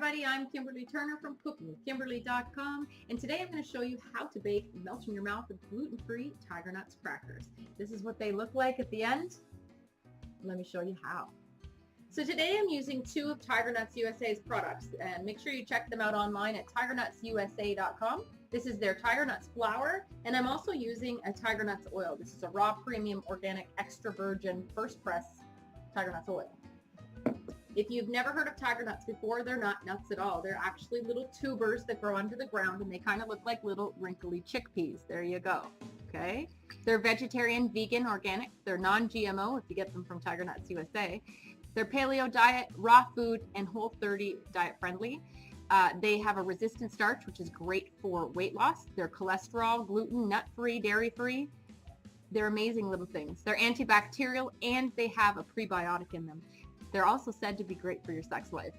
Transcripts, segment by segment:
everybody, I'm Kimberly Turner from cookingwithkimberly.com, and today I'm going to show you how to bake melt in your mouth with gluten-free Tiger Nuts crackers. This is what they look like at the end. Let me show you how. So today I'm using 2 of Tiger Nuts USA's products, and make sure you check them out online at tigernutsusa.com. This is their Tiger Nuts flour, and I'm also using a Tiger Nuts oil. This is a raw premium organic extra virgin first press Tiger Nuts oil. If you've never heard of tiger nuts before, they're not nuts at all. They're actually little tubers that grow under the ground, and they kind of look like little wrinkly chickpeas. There you go. Okay. They're vegetarian, vegan, organic. They're non-GMO if you get them from Tiger Nuts USA. They're paleo diet, raw food, and Whole30 diet friendly. They have a resistant starch, which is great for weight loss. They're cholesterol, gluten, nut-free, dairy-free. They're amazing little things. They're antibacterial, and they have a prebiotic in them. They're also said to be great for your sex life.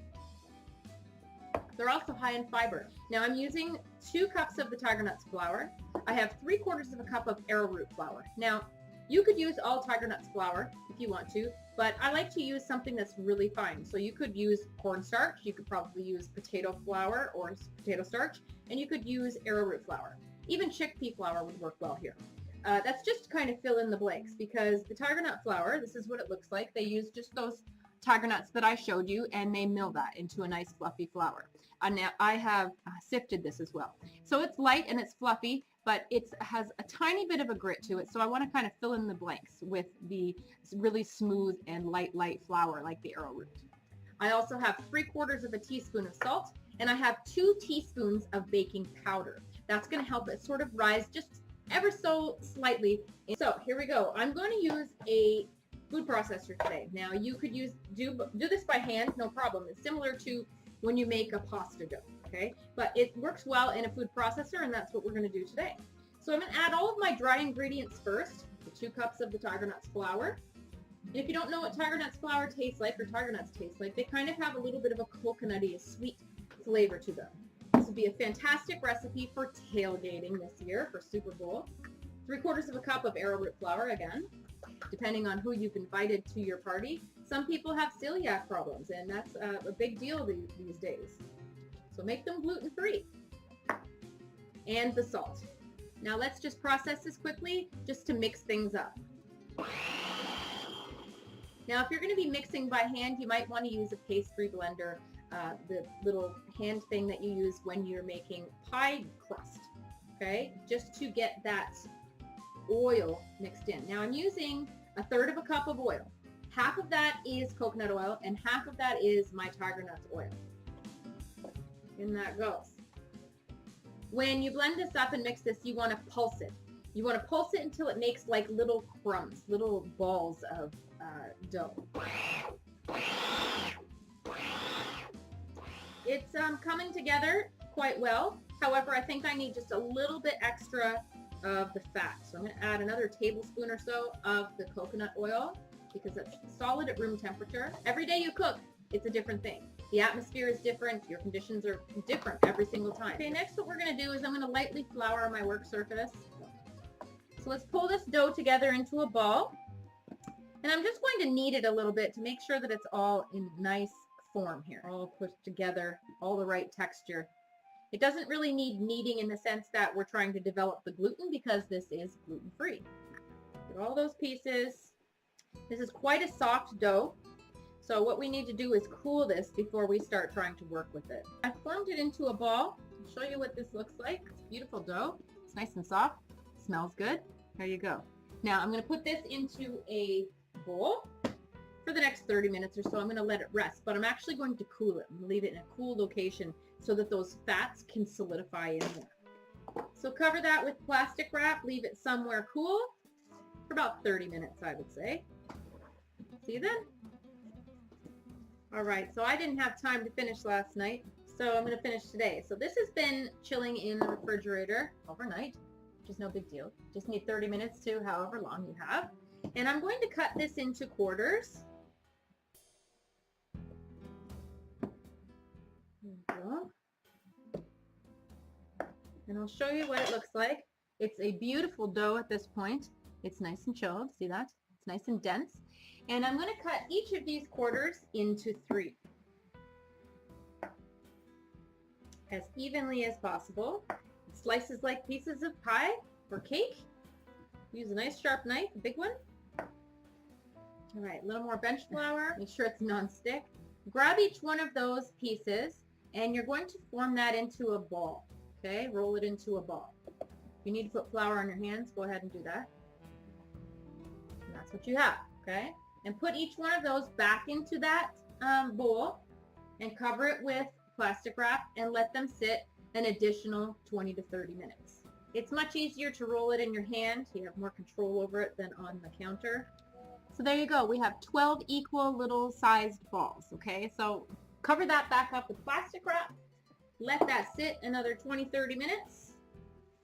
They're also high in fiber. Now I'm using 2 cups of the Tiger Nuts flour. I have 3/4 of a cup of arrowroot flour. Now you could use all Tiger Nuts flour if you want to, but I like to use something that's really fine. So you could use cornstarch, you could probably use potato flour or potato starch, and you could use arrowroot flour. Even chickpea flour would work well here. That's just to kind of fill in the blanks, because the Tiger Nut flour, this is what it looks like. They use just those Tiger Nuts that I showed you, and they mill that into a nice fluffy flour. Now I have sifted this as well. So it's light and it's fluffy, but it has a tiny bit of a grit to it. So I want to kind of fill in the blanks with the really smooth and light flour like the arrowroot. I also have 3/4 of a teaspoon of salt, and I have 2 teaspoons of baking powder. That's going to help it sort of rise just ever so slightly. So here we go. I'm going to use a food processor today. Now you could do this by hand, no problem. It's similar to when you make a pasta dough, okay? But it works well in a food processor, and that's what we're going to do today. So I'm going to add all of my dry ingredients first, the 2 cups of the Tiger Nuts flour. And if you don't know what Tiger Nuts flour tastes like, or Tiger Nuts taste like, they kind of have a little bit of a coconutty, sweet flavor to them. This would be a fantastic recipe for tailgating this year for Super Bowl. 3/4 of a cup of arrowroot flour again, depending on who you've invited to your party. Some people have celiac problems, and that's a big deal these days. So make them gluten-free. And the salt. Now let's just process this quickly just to mix things up. Now if you're going to be mixing by hand, you might want to use a pastry blender, the little hand thing that you use when you're making pie crust, okay? Just to get that oil mixed in. Now I'm using 1/3 of a cup of oil. Half of that is coconut oil, and half of that is my Tiger Nuts oil. In that goes. When you blend this up and mix this, you want to pulse it. You want to pulse it until it makes like little crumbs, little balls of dough. It's coming together quite well. However, I think I need just a little bit extra of the fat. So I'm going to add another tablespoon or so of the coconut oil, because it's solid at room temperature. Every day you cook, it's a different thing. The atmosphere is different. Your conditions are different every single time. Okay, next what we're going to do is I'm going to lightly flour my work surface. So let's pull this dough together into a ball. And I'm just going to knead it a little bit to make sure that it's all in nice form here. All put together, all the right texture. It doesn't really need kneading in the sense that we're trying to develop the gluten, because this is gluten-free. Get all those pieces. This is quite a soft dough. So what we need to do is cool this before we start trying to work with it. I formed it into a ball. I'll show you what this looks like. It's beautiful dough. It's nice and soft. Smells good. There you go. Now I'm going to put this into a bowl for the next 30 minutes or so. I'm going to let it rest, but I'm actually going to cool it. I'm going to leave it in a cool location so that those fats can solidify in there. So cover that with plastic wrap. Leave it somewhere cool for about 30 minutes, I would say. See you then. All right, so I didn't have time to finish last night, so I'm going to finish today. So this has been chilling in the refrigerator overnight, which is no big deal. Just need 30 minutes to however long you have. And I'm going to cut this into quarters. There we go. And I'll show you what it looks like. It's a beautiful dough at this point. It's nice and chilled. See that? It's nice and dense. And I'm going to cut each of these quarters into 3. as evenly as possible. Slices like pieces of pie or cake. Use a nice sharp knife, a big one. All right, a little more bench flour. Make sure it's non-stick. Grab each one of those pieces and you're going to form that into a ball. Okay, roll it into a ball. If you need to put flour on your hands, go ahead and do that. And that's what you have, okay? And put each one of those back into that bowl and cover it with plastic wrap and let them sit an additional 20 to 30 minutes. It's much easier to roll it in your hand. You have more control over it than on the counter. So there you go. We have 12 equal little sized balls, okay? So cover that back up with plastic wrap. Let that sit another 20, 30 minutes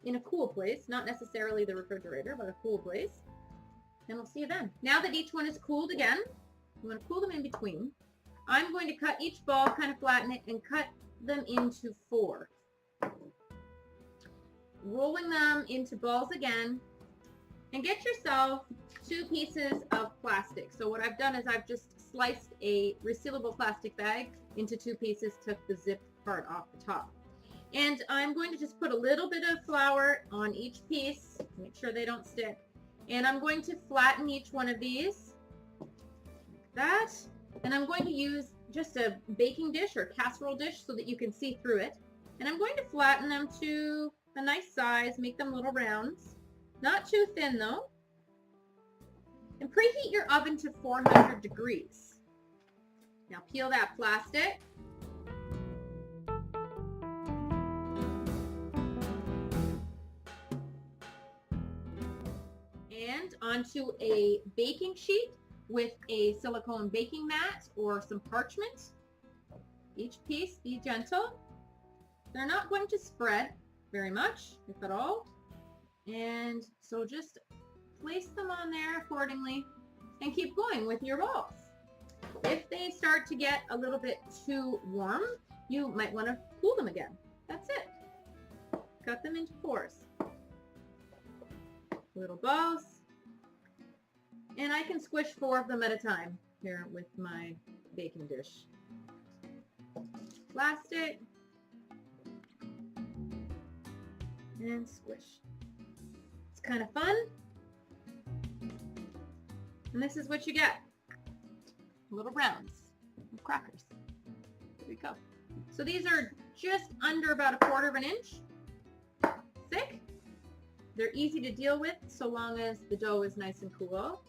in a cool place, not necessarily the refrigerator, but a cool place. And we'll see you then. Now that each one is cooled again, I'm going to cool them in between. I'm going to cut each ball, kind of flatten it, and cut them into 4. Rolling them into balls again, and get yourself 2 pieces of plastic. So what I've done is I've just sliced a resealable plastic bag into 2 pieces, took the zip part off the top. And I'm going to just put a little bit of flour on each piece, make sure they don't stick. And I'm going to flatten each one of these, like that. And I'm going to use just a baking dish or casserole dish so that you can see through it. And I'm going to flatten them to a nice size, make them little rounds. Not too thin though. And preheat your oven to 400 degrees. Now peel that plastic. And onto a baking sheet with a silicone baking mat or some parchment. Each piece, be gentle. They're not going to spread very much, if at all. And so just place them on there accordingly and keep going with your balls. If they start to get a little bit too warm, you might want to cool them again. That's it. Cut them into 4s. Little balls. And I can squish 4 of them at a time here with my baking dish. Plastic. And squish. It's kind of fun. And this is what you get. Little rounds of crackers. There we go. So these are just under about 1/4 of an inch thick. They're easy to deal with so long as the dough is nice and cool.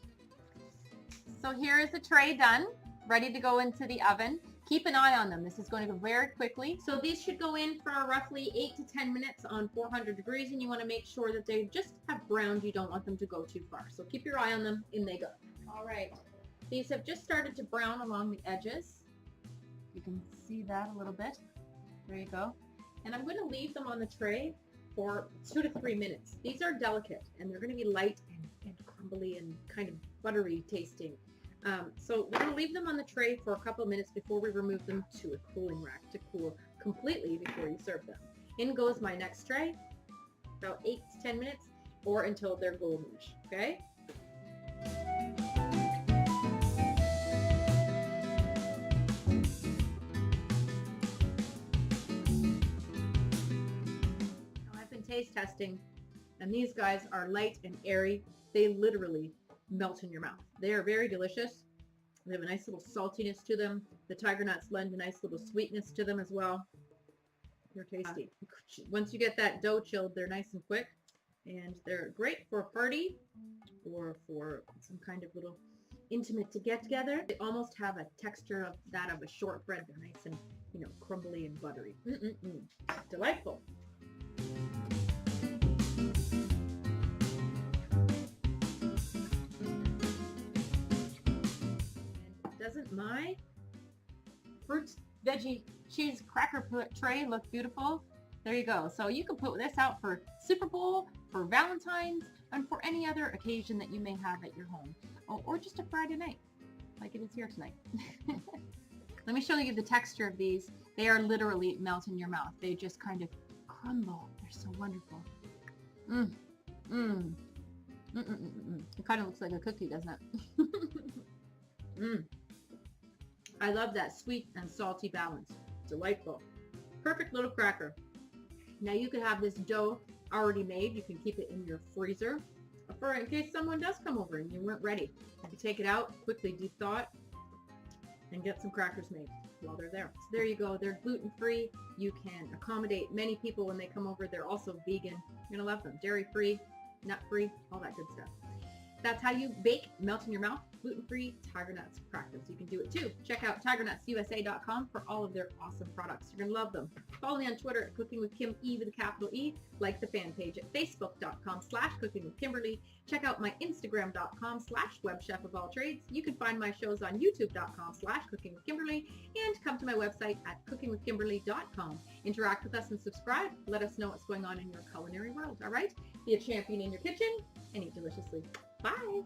So here is the tray done, ready to go into the oven. Keep an eye on them. This is going to go very quickly. So these should go in for roughly 8 to 10 minutes on 400 degrees, and you want to make sure that they just have browned. You don't want them to go too far. So keep your eye on them. In they go. All right. These have just started to brown along the edges. You can see that a little bit. There you go. And I'm going to leave them on the tray for 2 to 3 minutes. These are delicate, and they're going to be light and crumbly and kind of buttery tasting. So we're going to leave them on the tray for a couple of minutes before we remove them to a cooling rack to cool completely before you serve them. In goes my next tray, about 8 to 10 minutes, or until they're goldenish, okay? Now I've been taste testing, and these guys are light and airy. They literally melt in your mouth. They are very delicious. They have a nice little saltiness to them. The tiger nuts lend a nice little sweetness to them as well. They're tasty. Once you get that dough chilled, they're nice and quick, and they're great for a party or for some kind of little intimate to get together. They almost have a texture of that of a shortbread. They're nice and, you know, crumbly and buttery. Delightful. Doesn't my fruit, veggie, cheese cracker tray look beautiful? There you go. So you can put this out for Super Bowl, for Valentine's, and for any other occasion that you may have at your home. Or just a Friday night, like it is here tonight. Let me show you the texture of these. They are literally melt in your mouth. They just kind of crumble. They're so wonderful. It kind of looks like a cookie, doesn't it? I love that sweet and salty balance. Delightful. perfect little cracker. Now you could have this dough already made. You can keep it in your freezer for in case someone does come over and you weren't ready. You can take it out, quickly deep thaw it, and get some crackers made while they're there. So there you go. They're gluten-free. You can accommodate many people when they come over. They're also vegan. You're going to love them. Dairy-free, nut-free, all that good stuff. That's how you bake melt in your mouth gluten-free Tiger Nuts crackers. You can do it too. Check out TigerNutsUSA.com for all of their awesome products. You're going to love them. Follow me on Twitter at Cooking with Kim E with a capital E. Like the fan page at Facebook.com/CookingWithKimberly. Check out my Instagram.com/WebChef of all trades. You can find my shows on YouTube.com/CookingWithKimberly and come to my website at CookingWithKimberly.com. Interact with us and subscribe. Let us know what's going on in your culinary world. All right? Be a champion in your kitchen and eat deliciously. Bye.